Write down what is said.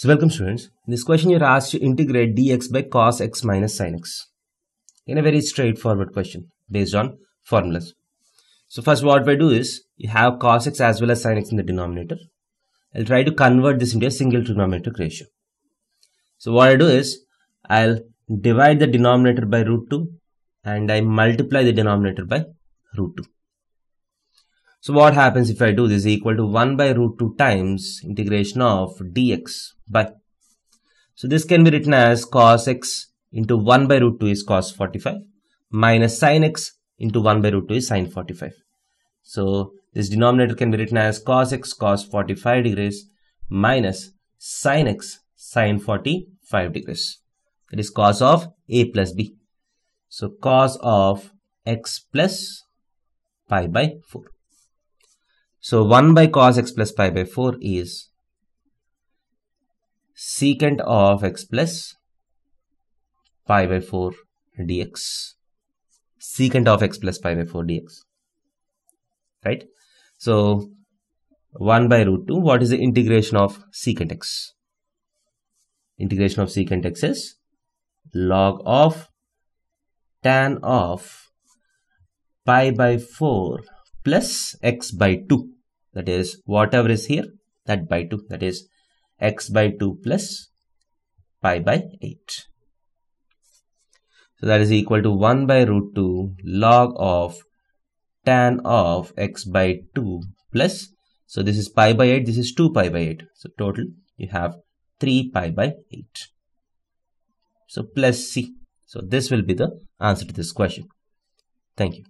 So welcome students. In this question you're asked to integrate dx by cos x minus sin x. In a very straightforward question based on formulas. So first what we do is, you have cos x as well as sin x in the denominator. I'll try to convert this into a single trigonometric ratio. So what I do is, I'll divide the denominator by root 2 and I multiply the denominator by root 2. So what happens if I do this? Equal to 1 by root 2 times integration of dx by. So this can be written as cos x into 1 by root 2 is cos 45 minus sin x into 1 by root 2 is sin 45. So this denominator can be written as cos x cos 45 degrees minus sin x sin 45 degrees. That is cos of a plus b. So cos of x plus pi by 4. So 1 by cos x plus pi by 4 is secant of x plus pi by 4 dx. Secant of x plus pi by 4 dx. Right? So 1 by root 2, what is the integration of secant x? Integration of secant x is log of tan of pi by 4 plus x by 2, that is whatever is here, that by 2, that is x by 2 plus pi by 8. So that is equal to 1 by root 2 log of tan of x by 2 plus, so this is pi by 8, this is 2 pi by 8. So total you have 3 pi by 8. So plus c. So this will be the answer to this question. Thank you.